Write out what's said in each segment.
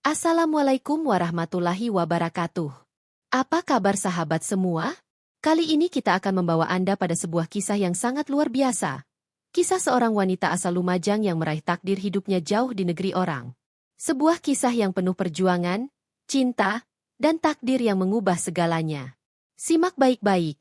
Assalamualaikum warahmatullahi wabarakatuh. Apa kabar sahabat semua? Kali ini kita akan membawa Anda pada sebuah kisah yang sangat luar biasa. Kisah seorang wanita asal Lumajang yang meraih takdir hidupnya jauh di negeri orang. Sebuah kisah yang penuh perjuangan, cinta, dan takdir yang mengubah segalanya. Simak baik-baik,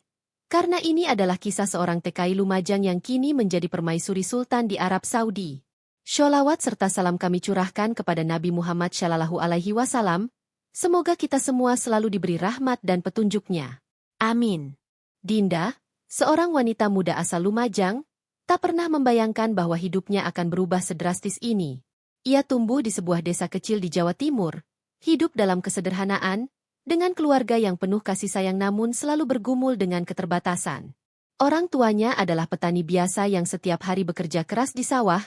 karena ini adalah kisah seorang TKI Lumajang yang kini menjadi permaisuri sultan di Arab Saudi. Sholawat serta salam kami curahkan kepada Nabi Muhammad Shallallahu Alaihi Wasallam. Semoga kita semua selalu diberi rahmat dan petunjuknya. Amin. Dinda, seorang wanita muda asal Lumajang, tak pernah membayangkan bahwa hidupnya akan berubah sedrastis ini. Ia tumbuh di sebuah desa kecil di Jawa Timur, hidup dalam kesederhanaan, dengan keluarga yang penuh kasih sayang namun selalu bergumul dengan keterbatasan. Orang tuanya adalah petani biasa yang setiap hari bekerja keras di sawah,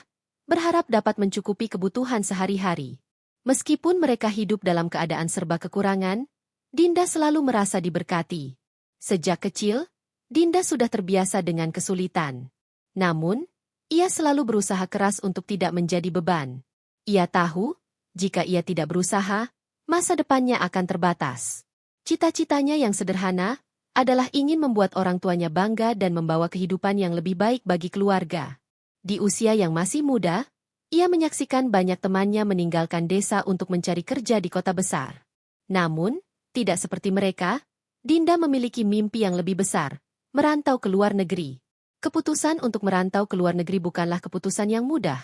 berharap dapat mencukupi kebutuhan sehari-hari. Meskipun mereka hidup dalam keadaan serba kekurangan, Dinda selalu merasa diberkati. Sejak kecil, Dinda sudah terbiasa dengan kesulitan. Namun, ia selalu berusaha keras untuk tidak menjadi beban. Ia tahu, jika ia tidak berusaha, masa depannya akan terbatas. Cita-citanya yang sederhana adalah ingin membuat orang tuanya bangga dan membawa kehidupan yang lebih baik bagi keluarga. Di usia yang masih muda, ia menyaksikan banyak temannya meninggalkan desa untuk mencari kerja di kota besar. Namun, tidak seperti mereka, Dinda memiliki mimpi yang lebih besar, merantau ke luar negeri. Keputusan untuk merantau ke luar negeri bukanlah keputusan yang mudah,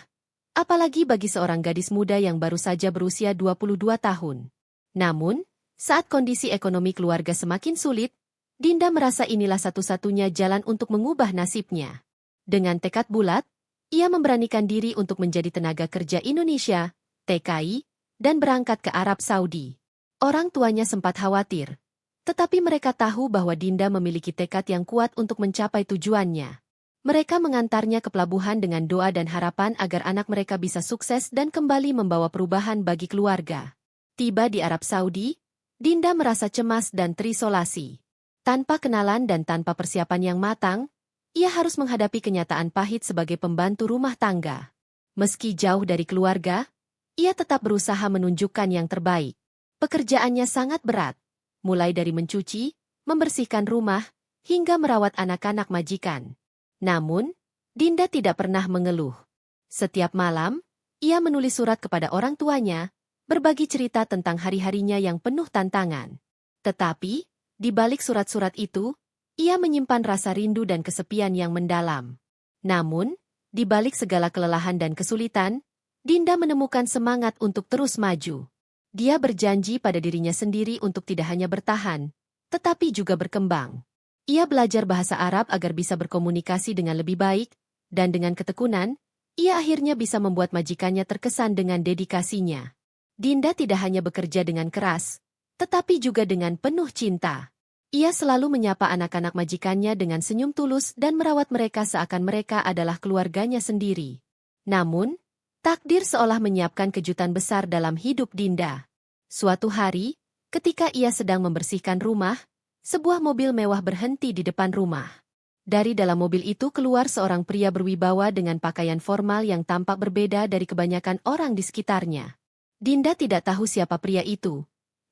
apalagi bagi seorang gadis muda yang baru saja berusia 22 tahun. Namun, saat kondisi ekonomi keluarga semakin sulit, Dinda merasa inilah satu-satunya jalan untuk mengubah nasibnya. Dengan tekad bulat, ia memberanikan diri untuk menjadi tenaga kerja Indonesia, TKI, dan berangkat ke Arab Saudi. Orang tuanya sempat khawatir, tetapi mereka tahu bahwa Dinda memiliki tekad yang kuat untuk mencapai tujuannya. Mereka mengantarnya ke pelabuhan dengan doa dan harapan agar anak mereka bisa sukses dan kembali membawa perubahan bagi keluarga. Tiba di Arab Saudi, Dinda merasa cemas dan terisolasi. Tanpa kenalan dan tanpa persiapan yang matang, ia harus menghadapi kenyataan pahit sebagai pembantu rumah tangga. Meski jauh dari keluarga, ia tetap berusaha menunjukkan yang terbaik. Pekerjaannya sangat berat, mulai dari mencuci, membersihkan rumah, hingga merawat anak-anak majikan. Namun, Dinda tidak pernah mengeluh. Setiap malam, ia menulis surat kepada orang tuanya, berbagi cerita tentang hari-harinya yang penuh tantangan. Tetapi, di balik surat-surat itu, ia menyimpan rasa rindu dan kesepian yang mendalam. Namun, di balik segala kelelahan dan kesulitan, Dinda menemukan semangat untuk terus maju. Dia berjanji pada dirinya sendiri untuk tidak hanya bertahan, tetapi juga berkembang. Ia belajar bahasa Arab agar bisa berkomunikasi dengan lebih baik, dan dengan ketekunan, ia akhirnya bisa membuat majikannya terkesan dengan dedikasinya. Dinda tidak hanya bekerja dengan keras, tetapi juga dengan penuh cinta. Ia selalu menyapa anak-anak majikannya dengan senyum tulus dan merawat mereka seakan mereka adalah keluarganya sendiri. Namun, takdir seolah menyiapkan kejutan besar dalam hidup Dinda. Suatu hari, ketika ia sedang membersihkan rumah, sebuah mobil mewah berhenti di depan rumah. Dari dalam mobil itu keluar seorang pria berwibawa dengan pakaian formal yang tampak berbeda dari kebanyakan orang di sekitarnya. Dinda tidak tahu siapa pria itu.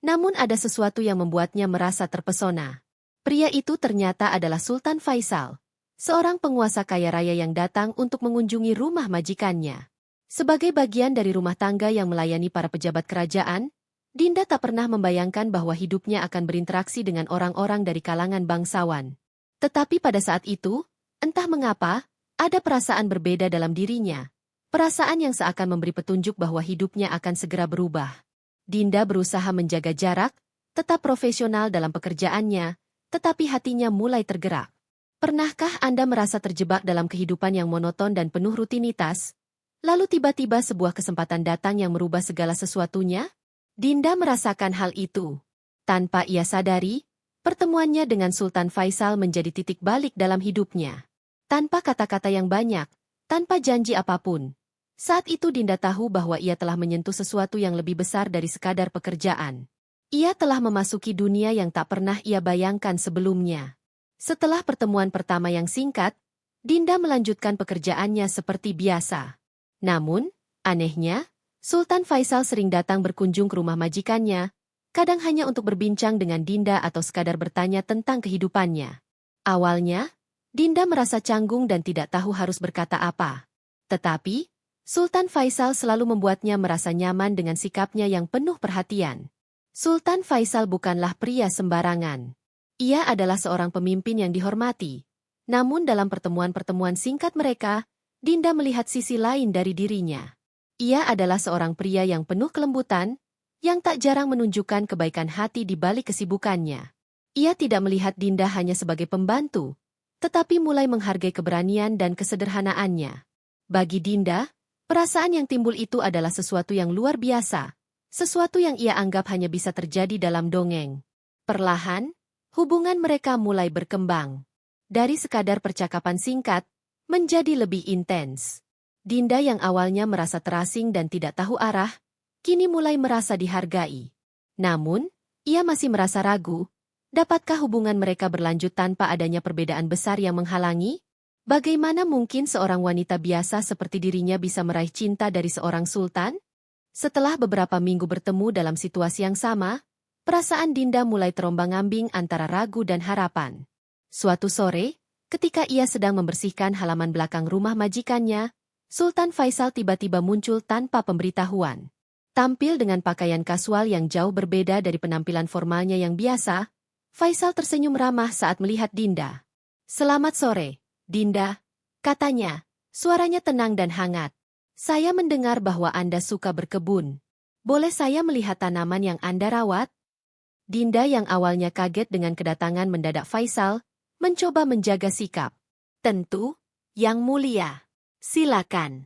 Namun ada sesuatu yang membuatnya merasa terpesona. Pria itu ternyata adalah Sultan Faisal, seorang penguasa kaya raya yang datang untuk mengunjungi rumah majikannya. Sebagai bagian dari rumah tangga yang melayani para pejabat kerajaan, Dinda tak pernah membayangkan bahwa hidupnya akan berinteraksi dengan orang-orang dari kalangan bangsawan. Tetapi pada saat itu, entah mengapa, ada perasaan berbeda dalam dirinya. Perasaan yang seakan memberi petunjuk bahwa hidupnya akan segera berubah. Dinda berusaha menjaga jarak, tetap profesional dalam pekerjaannya, tetapi hatinya mulai tergerak. Pernahkah Anda merasa terjebak dalam kehidupan yang monoton dan penuh rutinitas? Lalu tiba-tiba sebuah kesempatan datang yang merubah segala sesuatunya? Dinda merasakan hal itu. Tanpa ia sadari, pertemuannya dengan Sultan Faisal menjadi titik balik dalam hidupnya. Tanpa kata-kata yang banyak, tanpa janji apapun. Saat itu Dinda tahu bahwa ia telah menyentuh sesuatu yang lebih besar dari sekadar pekerjaan. Ia telah memasuki dunia yang tak pernah ia bayangkan sebelumnya. Setelah pertemuan pertama yang singkat, Dinda melanjutkan pekerjaannya seperti biasa. Namun, anehnya, Sultan Faisal sering datang berkunjung ke rumah majikannya, kadang hanya untuk berbincang dengan Dinda atau sekadar bertanya tentang kehidupannya. Awalnya, Dinda merasa canggung dan tidak tahu harus berkata apa. Tetapi, Sultan Faisal selalu membuatnya merasa nyaman dengan sikapnya yang penuh perhatian. Sultan Faisal bukanlah pria sembarangan. Ia adalah seorang pemimpin yang dihormati. Namun dalam pertemuan-pertemuan singkat mereka, Dinda melihat sisi lain dari dirinya. Ia adalah seorang pria yang penuh kelembutan, yang tak jarang menunjukkan kebaikan hati di balik kesibukannya. Ia tidak melihat Dinda hanya sebagai pembantu, tetapi mulai menghargai keberanian dan kesederhanaannya. Bagi Dinda, perasaan yang timbul itu adalah sesuatu yang luar biasa, sesuatu yang ia anggap hanya bisa terjadi dalam dongeng. Perlahan, hubungan mereka mulai berkembang. Dari sekadar percakapan singkat, menjadi lebih intens. Dinda yang awalnya merasa terasing dan tidak tahu arah, kini mulai merasa dihargai. Namun, ia masih merasa ragu, dapatkah hubungan mereka berlanjut tanpa adanya perbedaan besar yang menghalangi? Bagaimana mungkin seorang wanita biasa seperti dirinya bisa meraih cinta dari seorang sultan? Setelah beberapa minggu bertemu dalam situasi yang sama, perasaan Dinda mulai terombang-ambing antara ragu dan harapan. Suatu sore, ketika ia sedang membersihkan halaman belakang rumah majikannya, Sultan Faisal tiba-tiba muncul tanpa pemberitahuan. Tampil dengan pakaian kasual yang jauh berbeda dari penampilan formalnya yang biasa, Faisal tersenyum ramah saat melihat Dinda. "Selamat sore, Dinda," katanya, suaranya tenang dan hangat. "Saya mendengar bahwa Anda suka berkebun. Boleh saya melihat tanaman yang Anda rawat?" Dinda yang awalnya kaget dengan kedatangan mendadak Faisal, mencoba menjaga sikap. "Tentu, Yang Mulia. Silakan."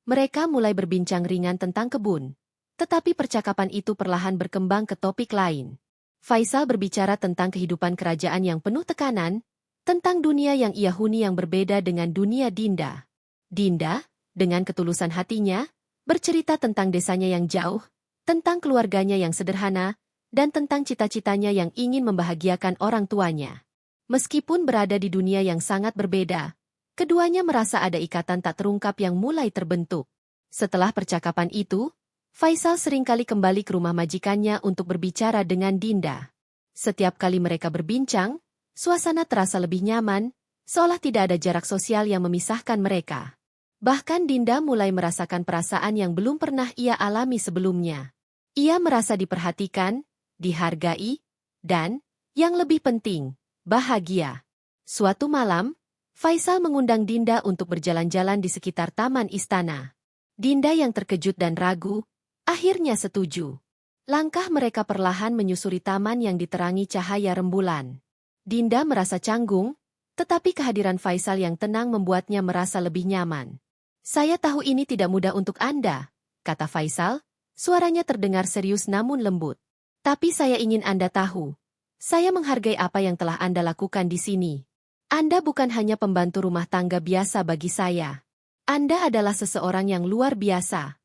Mereka mulai berbincang ringan tentang kebun, tetapi percakapan itu perlahan berkembang ke topik lain. Faisal berbicara tentang kehidupan kerajaan yang penuh tekanan, tentang dunia yang ia huni yang berbeda dengan dunia Dinda. Dinda, dengan ketulusan hatinya, bercerita tentang desanya yang jauh, tentang keluarganya yang sederhana, dan tentang cita-citanya yang ingin membahagiakan orang tuanya. Meskipun berada di dunia yang sangat berbeda, keduanya merasa ada ikatan tak terungkap yang mulai terbentuk. Setelah percakapan itu, Faisal seringkali kembali ke rumah majikannya untuk berbicara dengan Dinda. Setiap kali mereka berbincang, suasana terasa lebih nyaman, seolah tidak ada jarak sosial yang memisahkan mereka. Bahkan Dinda mulai merasakan perasaan yang belum pernah ia alami sebelumnya. Ia merasa diperhatikan, dihargai, dan, yang lebih penting, bahagia. Suatu malam, Faisal mengundang Dinda untuk berjalan-jalan di sekitar taman istana. Dinda yang terkejut dan ragu, akhirnya setuju. Langkah mereka perlahan menyusuri taman yang diterangi cahaya rembulan. Dinda merasa canggung, tetapi kehadiran Faisal yang tenang membuatnya merasa lebih nyaman. "Saya tahu ini tidak mudah untuk Anda," kata Faisal, suaranya terdengar serius namun lembut. "Tapi saya ingin Anda tahu. Saya menghargai apa yang telah Anda lakukan di sini. Anda bukan hanya pembantu rumah tangga biasa bagi saya. Anda adalah seseorang yang luar biasa."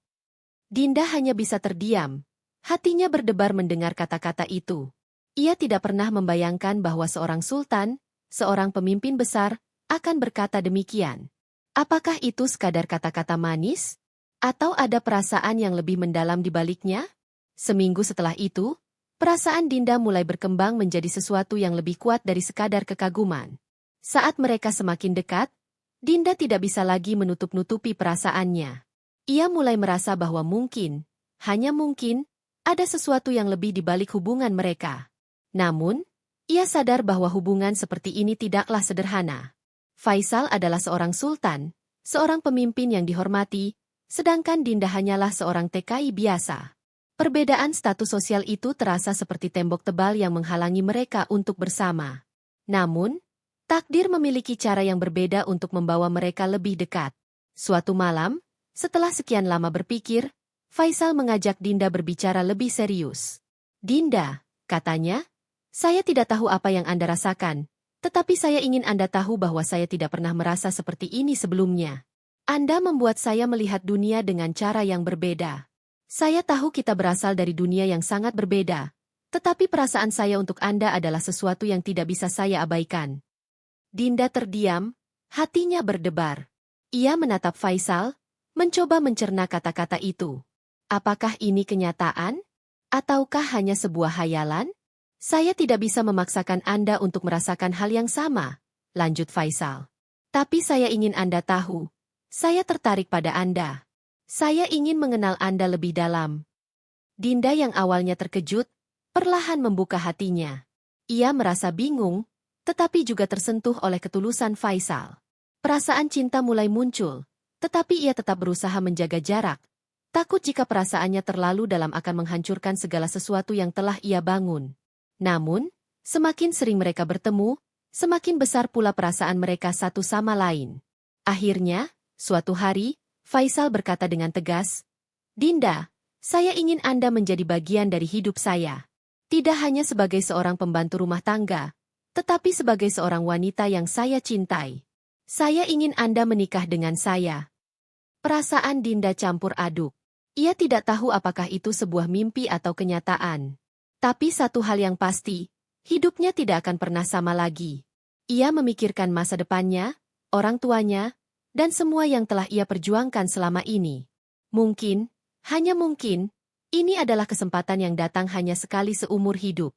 Dinda hanya bisa terdiam. Hatinya berdebar mendengar kata-kata itu. Ia tidak pernah membayangkan bahwa seorang sultan, seorang pemimpin besar, akan berkata demikian. Apakah itu sekadar kata-kata manis? Atau ada perasaan yang lebih mendalam di baliknya? Seminggu setelah itu, perasaan Dinda mulai berkembang menjadi sesuatu yang lebih kuat dari sekadar kekaguman. Saat mereka semakin dekat, Dinda tidak bisa lagi menutup-nutupi perasaannya. Ia mulai merasa bahwa mungkin, hanya mungkin, ada sesuatu yang lebih di balik hubungan mereka. Namun, ia sadar bahwa hubungan seperti ini tidaklah sederhana. Faisal adalah seorang sultan, seorang pemimpin yang dihormati, sedangkan Dinda hanyalah seorang TKI biasa. Perbedaan status sosial itu terasa seperti tembok tebal yang menghalangi mereka untuk bersama. Namun, takdir memiliki cara yang berbeda untuk membawa mereka lebih dekat. Suatu malam, setelah sekian lama berpikir, Faisal mengajak Dinda berbicara lebih serius. "Dinda," katanya, "saya tidak tahu apa yang Anda rasakan, tetapi saya ingin Anda tahu bahwa saya tidak pernah merasa seperti ini sebelumnya. Anda membuat saya melihat dunia dengan cara yang berbeda. Saya tahu kita berasal dari dunia yang sangat berbeda, tetapi perasaan saya untuk Anda adalah sesuatu yang tidak bisa saya abaikan." Dinda terdiam, hatinya berdebar. Ia menatap Faisal, mencoba mencerna kata-kata itu. Apakah ini kenyataan? Ataukah hanya sebuah hayalan? Saya tidak bisa memaksakan Anda untuk merasakan hal yang sama, lanjut Faisal. Tapi saya ingin Anda tahu, saya tertarik pada Anda. Saya ingin mengenal Anda lebih dalam. Dinda yang awalnya terkejut, perlahan membuka hatinya. Ia merasa bingung, tetapi juga tersentuh oleh ketulusan Faisal. Perasaan cinta mulai muncul, tetapi ia tetap berusaha menjaga jarak. Takut jika perasaannya terlalu dalam akan menghancurkan segala sesuatu yang telah ia bangun. Namun, semakin sering mereka bertemu, semakin besar pula perasaan mereka satu sama lain. Akhirnya, suatu hari, Faisal berkata dengan tegas, "Dinda, saya ingin Anda menjadi bagian dari hidup saya. Tidak hanya sebagai seorang pembantu rumah tangga, tetapi sebagai seorang wanita yang saya cintai. Saya ingin Anda menikah dengan saya." Perasaan Dinda campur aduk. Ia tidak tahu apakah itu sebuah mimpi atau kenyataan. Tapi satu hal yang pasti, hidupnya tidak akan pernah sama lagi. Ia memikirkan masa depannya, orang tuanya, dan semua yang telah ia perjuangkan selama ini. Mungkin, hanya mungkin, ini adalah kesempatan yang datang hanya sekali seumur hidup.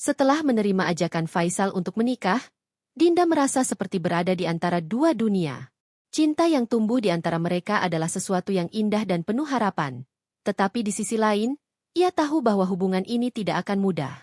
Setelah menerima ajakan Faisal untuk menikah, Dinda merasa seperti berada di antara dua dunia. Cinta yang tumbuh di antara mereka adalah sesuatu yang indah dan penuh harapan. Tetapi di sisi lain, ia tahu bahwa hubungan ini tidak akan mudah.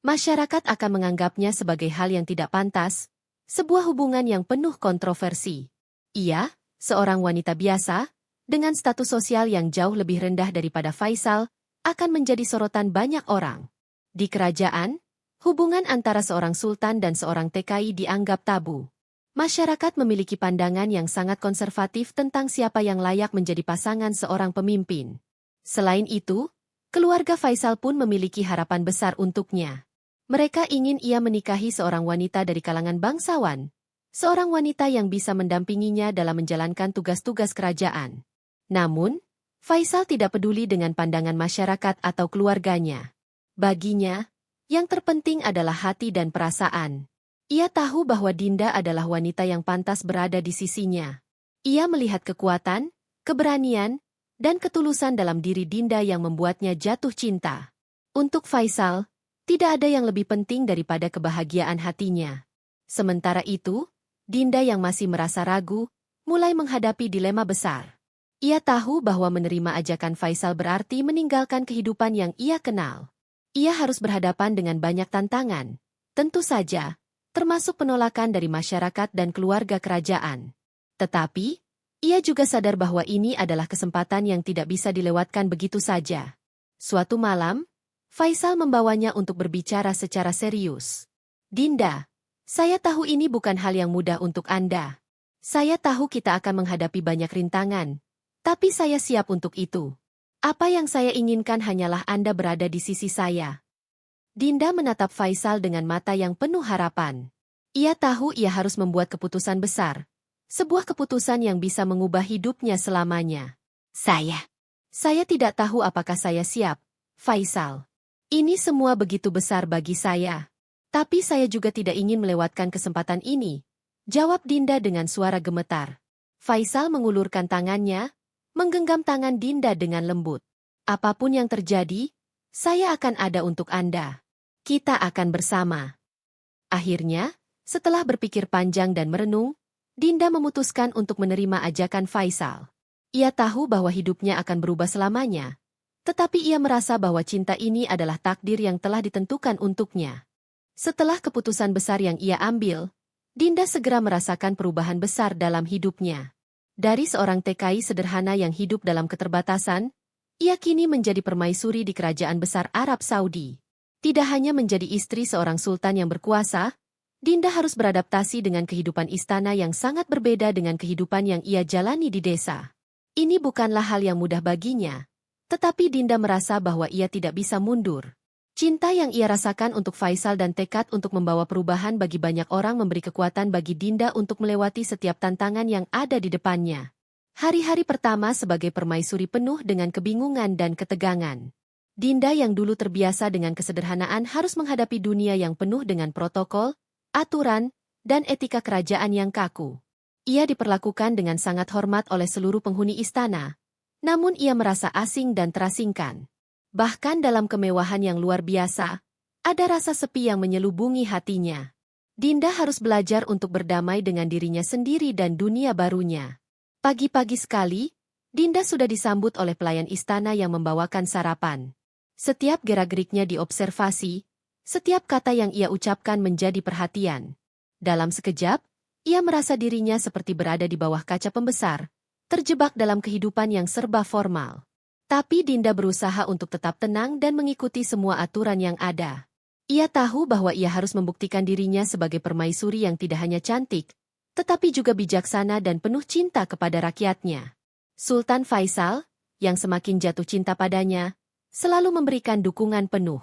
Masyarakat akan menganggapnya sebagai hal yang tidak pantas, sebuah hubungan yang penuh kontroversi. Ia, seorang wanita biasa, dengan status sosial yang jauh lebih rendah daripada Faisal, akan menjadi sorotan banyak orang. Di kerajaan, hubungan antara seorang sultan dan seorang TKI dianggap tabu. Masyarakat memiliki pandangan yang sangat konservatif tentang siapa yang layak menjadi pasangan seorang pemimpin. Selain itu, keluarga Faisal pun memiliki harapan besar untuknya. Mereka ingin ia menikahi seorang wanita dari kalangan bangsawan, seorang wanita yang bisa mendampinginya dalam menjalankan tugas-tugas kerajaan. Namun, Faisal tidak peduli dengan pandangan masyarakat atau keluarganya. Baginya, yang terpenting adalah hati dan perasaan. Ia tahu bahwa Dinda adalah wanita yang pantas berada di sisinya. Ia melihat kekuatan, keberanian, dan ketulusan dalam diri Dinda yang membuatnya jatuh cinta. Untuk Faisal, tidak ada yang lebih penting daripada kebahagiaan hatinya. Sementara itu, Dinda yang masih merasa ragu, mulai menghadapi dilema besar. Ia tahu bahwa menerima ajakan Faisal berarti meninggalkan kehidupan yang ia kenal. Ia harus berhadapan dengan banyak tantangan, tentu saja, termasuk penolakan dari masyarakat dan keluarga kerajaan. Tetapi, ia juga sadar bahwa ini adalah kesempatan yang tidak bisa dilewatkan begitu saja. Suatu malam, Faisal membawanya untuk berbicara secara serius. "Dinda, saya tahu ini bukan hal yang mudah untuk Anda. Saya tahu kita akan menghadapi banyak rintangan, tapi saya siap untuk itu. Apa yang saya inginkan hanyalah Anda berada di sisi saya." Dinda menatap Faisal dengan mata yang penuh harapan. Ia tahu ia harus membuat keputusan besar. Sebuah keputusan yang bisa mengubah hidupnya selamanya. Saya tidak tahu apakah saya siap, Faisal. Ini semua begitu besar bagi saya. Tapi saya juga tidak ingin melewatkan kesempatan ini, jawab Dinda dengan suara gemetar. Faisal mengulurkan tangannya, menggenggam tangan Dinda dengan lembut. "Apapun yang terjadi, saya akan ada untuk Anda. Kita akan bersama." Akhirnya, setelah berpikir panjang dan merenung, Dinda memutuskan untuk menerima ajakan Faisal. Ia tahu bahwa hidupnya akan berubah selamanya, tetapi ia merasa bahwa cinta ini adalah takdir yang telah ditentukan untuknya. Setelah keputusan besar yang ia ambil, Dinda segera merasakan perubahan besar dalam hidupnya. Dari seorang TKI sederhana yang hidup dalam keterbatasan, ia kini menjadi permaisuri di kerajaan besar Arab Saudi. Tidak hanya menjadi istri seorang sultan yang berkuasa, Dinda harus beradaptasi dengan kehidupan istana yang sangat berbeda dengan kehidupan yang ia jalani di desa. Ini bukanlah hal yang mudah baginya, tetapi Dinda merasa bahwa ia tidak bisa mundur. Cinta yang ia rasakan untuk Faisal dan tekad untuk membawa perubahan bagi banyak orang memberi kekuatan bagi Dinda untuk melewati setiap tantangan yang ada di depannya. Hari-hari pertama sebagai permaisuri penuh dengan kebingungan dan ketegangan. Dinda yang dulu terbiasa dengan kesederhanaan harus menghadapi dunia yang penuh dengan protokol, aturan, dan etika kerajaan yang kaku. Ia diperlakukan dengan sangat hormat oleh seluruh penghuni istana, Namun ia merasa asing dan terasingkan. Bahkan dalam kemewahan yang luar biasa, ada rasa sepi yang menyelubungi hatinya. Dinda harus belajar untuk berdamai dengan dirinya sendiri dan dunia barunya. Pagi-pagi sekali, Dinda sudah disambut oleh pelayan istana yang membawakan sarapan. Setiap gerak-geriknya diobservasi, setiap kata yang ia ucapkan menjadi perhatian. Dalam sekejap, ia merasa dirinya seperti berada di bawah kaca pembesar, terjebak dalam kehidupan yang serba formal. Tapi Dinda berusaha untuk tetap tenang dan mengikuti semua aturan yang ada. Ia tahu bahwa ia harus membuktikan dirinya sebagai permaisuri yang tidak hanya cantik, tetapi juga bijaksana dan penuh cinta kepada rakyatnya. Sultan Faisal, yang semakin jatuh cinta padanya, selalu memberikan dukungan penuh.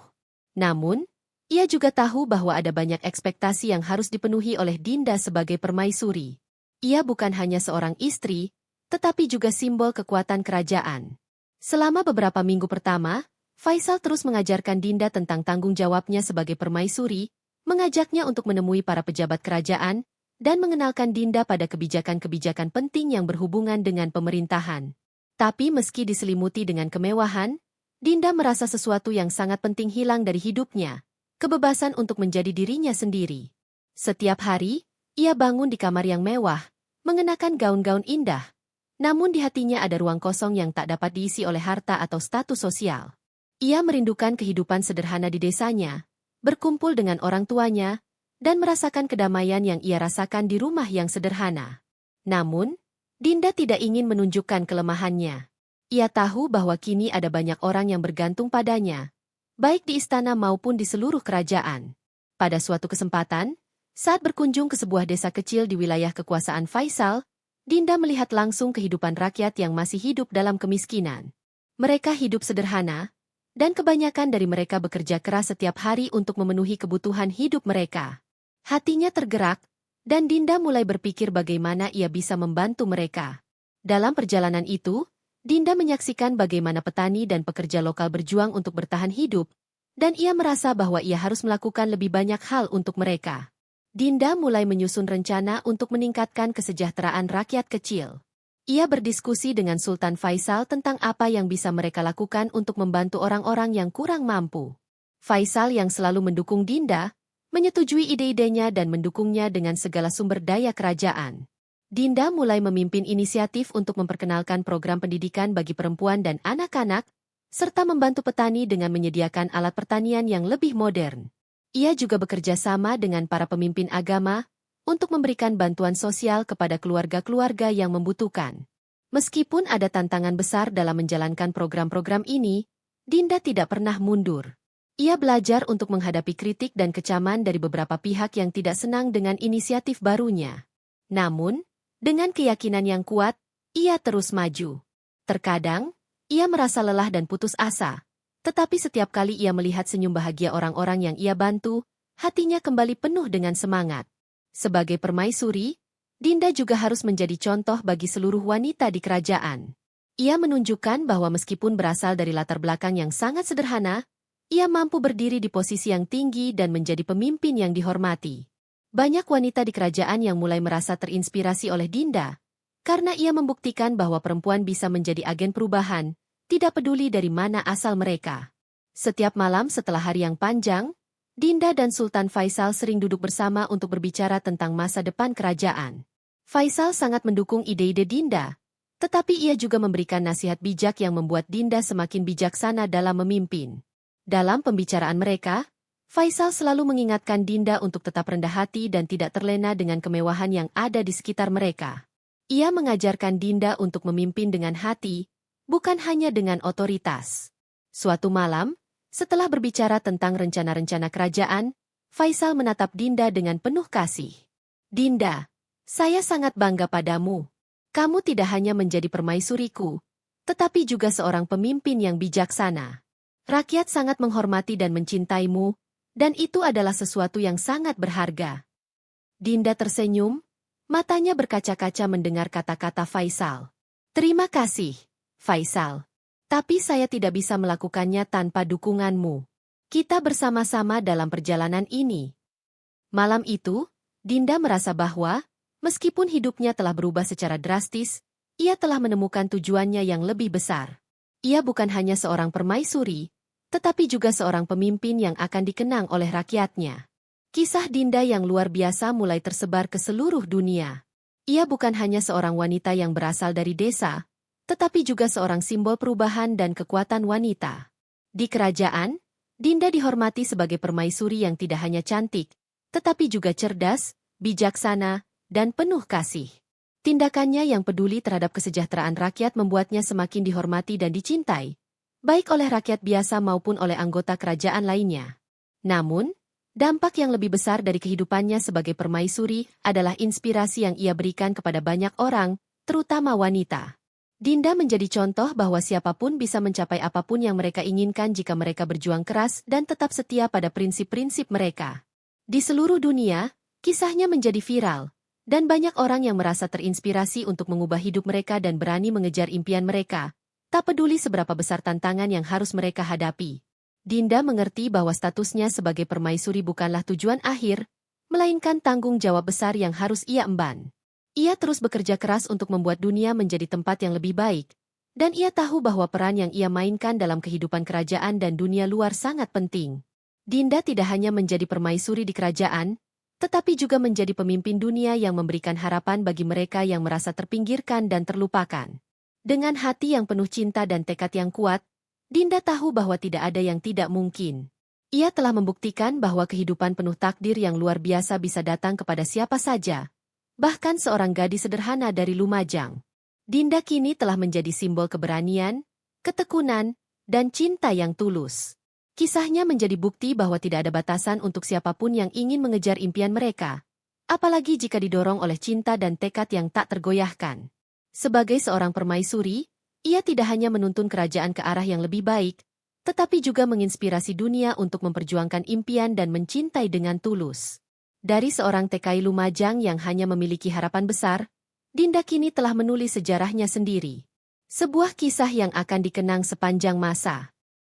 Namun, ia juga tahu bahwa ada banyak ekspektasi yang harus dipenuhi oleh Dinda sebagai permaisuri. Ia bukan hanya seorang istri, tetapi juga simbol kekuatan kerajaan. Selama beberapa minggu pertama, Faisal terus mengajarkan Dinda tentang tanggung jawabnya sebagai permaisuri, mengajaknya untuk menemui para pejabat kerajaan, dan mengenalkan Dinda pada kebijakan-kebijakan penting yang berhubungan dengan pemerintahan. Tapi meski diselimuti dengan kemewahan, Dinda merasa sesuatu yang sangat penting hilang dari hidupnya. Kebebasan untuk menjadi dirinya sendiri. Setiap hari, ia bangun di kamar yang mewah, mengenakan gaun-gaun indah. Namun di hatinya ada ruang kosong yang tak dapat diisi oleh harta atau status sosial. Ia merindukan kehidupan sederhana di desanya, berkumpul dengan orang tuanya, dan merasakan kedamaian yang ia rasakan di rumah yang sederhana. Namun, Dinda tidak ingin menunjukkan kelemahannya. Ia tahu bahwa kini ada banyak orang yang bergantung padanya, baik di istana maupun di seluruh kerajaan. Pada suatu kesempatan, saat berkunjung ke sebuah desa kecil di wilayah kekuasaan Faisal, Dinda melihat langsung kehidupan rakyat yang masih hidup dalam kemiskinan. Mereka hidup sederhana, dan kebanyakan dari mereka bekerja keras setiap hari untuk memenuhi kebutuhan hidup mereka. Hatinya tergerak, dan Dinda mulai berpikir bagaimana ia bisa membantu mereka. Dalam perjalanan itu, Dinda menyaksikan bagaimana petani dan pekerja lokal berjuang untuk bertahan hidup, dan ia merasa bahwa ia harus melakukan lebih banyak hal untuk mereka. Dinda mulai menyusun rencana untuk meningkatkan kesejahteraan rakyat kecil. Ia berdiskusi dengan Sultan Faisal tentang apa yang bisa mereka lakukan untuk membantu orang-orang yang kurang mampu. Faisal yang selalu mendukung Dinda, menyetujui ide-idenya dan mendukungnya dengan segala sumber daya kerajaan. Dinda mulai memimpin inisiatif untuk memperkenalkan program pendidikan bagi perempuan dan anak-anak, serta membantu petani dengan menyediakan alat pertanian yang lebih modern. Ia juga bekerja sama dengan para pemimpin agama untuk memberikan bantuan sosial kepada keluarga-keluarga yang membutuhkan. Meskipun ada tantangan besar dalam menjalankan program-program ini, Dinda tidak pernah mundur. Ia belajar untuk menghadapi kritik dan kecaman dari beberapa pihak yang tidak senang dengan inisiatif barunya. Namun, dengan keyakinan yang kuat, ia terus maju. Terkadang, ia merasa lelah dan putus asa, tetapi setiap kali ia melihat senyum bahagia orang-orang yang ia bantu, hatinya kembali penuh dengan semangat. Sebagai permaisuri, Dinda juga harus menjadi contoh bagi seluruh wanita di kerajaan. Ia menunjukkan bahwa meskipun berasal dari latar belakang yang sangat sederhana, ia mampu berdiri di posisi yang tinggi dan menjadi pemimpin yang dihormati. Banyak wanita di kerajaan yang mulai merasa terinspirasi oleh Dinda, karena ia membuktikan bahwa perempuan bisa menjadi agen perubahan, tidak peduli dari mana asal mereka. Setiap malam setelah hari yang panjang, Dinda dan Sultan Faisal sering duduk bersama untuk berbicara tentang masa depan kerajaan. Faisal sangat mendukung ide-ide Dinda, tetapi ia juga memberikan nasihat bijak yang membuat Dinda semakin bijaksana dalam memimpin. Dalam pembicaraan mereka, Faisal selalu mengingatkan Dinda untuk tetap rendah hati dan tidak terlena dengan kemewahan yang ada di sekitar mereka. Ia mengajarkan Dinda untuk memimpin dengan hati, bukan hanya dengan otoritas. Suatu malam, setelah berbicara tentang rencana-rencana kerajaan, Faisal menatap Dinda dengan penuh kasih. Dinda, saya sangat bangga padamu. Kamu tidak hanya menjadi permaisuriku, tetapi juga seorang pemimpin yang bijaksana. Rakyat sangat menghormati dan mencintaimu, dan itu adalah sesuatu yang sangat berharga. Dinda tersenyum, matanya berkaca-kaca mendengar kata-kata Faisal. Terima kasih, Faisal. Tapi saya tidak bisa melakukannya tanpa dukunganmu. Kita bersama-sama dalam perjalanan ini. Malam itu, Dinda merasa bahwa, meskipun hidupnya telah berubah secara drastis, Ia telah menemukan tujuannya yang lebih besar. Ia bukan hanya seorang permaisuri, tetapi juga seorang pemimpin yang akan dikenang oleh rakyatnya. Kisah Dinda yang luar biasa mulai tersebar ke seluruh dunia. Ia bukan hanya seorang wanita yang berasal dari desa, tetapi juga seorang simbol perubahan dan kekuatan wanita. Di kerajaan, Dinda dihormati sebagai permaisuri yang tidak hanya cantik, tetapi juga cerdas, bijaksana, dan penuh kasih. Tindakannya yang peduli terhadap kesejahteraan rakyat membuatnya semakin dihormati dan dicintai, baik oleh rakyat biasa maupun oleh anggota kerajaan lainnya. Namun, dampak yang lebih besar dari kehidupannya sebagai permaisuri adalah inspirasi yang ia berikan kepada banyak orang, terutama wanita. Dinda menjadi contoh bahwa siapapun bisa mencapai apapun yang mereka inginkan jika mereka berjuang keras dan tetap setia pada prinsip-prinsip mereka. Di seluruh dunia, kisahnya menjadi viral, dan banyak orang yang merasa terinspirasi untuk mengubah hidup mereka dan berani mengejar impian mereka, tak peduli seberapa besar tantangan yang harus mereka hadapi. Dinda mengerti bahwa statusnya sebagai permaisuri bukanlah tujuan akhir, melainkan tanggung jawab besar yang harus ia emban. Ia terus bekerja keras untuk membuat dunia menjadi tempat yang lebih baik, dan ia tahu bahwa peran yang ia mainkan dalam kehidupan kerajaan dan dunia luar sangat penting. Dinda tidak hanya menjadi permaisuri di kerajaan, tetapi juga menjadi pemimpin dunia yang memberikan harapan bagi mereka yang merasa terpinggirkan dan terlupakan. Dengan hati yang penuh cinta dan tekad yang kuat, Dinda tahu bahwa tidak ada yang tidak mungkin. Ia telah membuktikan bahwa kehidupan penuh takdir yang luar biasa bisa datang kepada siapa saja, bahkan seorang gadis sederhana dari Lumajang. Dinda kini telah menjadi simbol keberanian, ketekunan, dan cinta yang tulus. Kisahnya menjadi bukti bahwa tidak ada batasan untuk siapapun yang ingin mengejar impian mereka, apalagi jika didorong oleh cinta dan tekad yang tak tergoyahkan. Sebagai seorang permaisuri, ia tidak hanya menuntun kerajaan ke arah yang lebih baik, tetapi juga menginspirasi dunia untuk memperjuangkan impian dan mencintai dengan tulus. Dari seorang TKI Lumajang yang hanya memiliki harapan besar, Dinda kini telah menulis sejarahnya sendiri. Sebuah kisah yang akan dikenang sepanjang masa.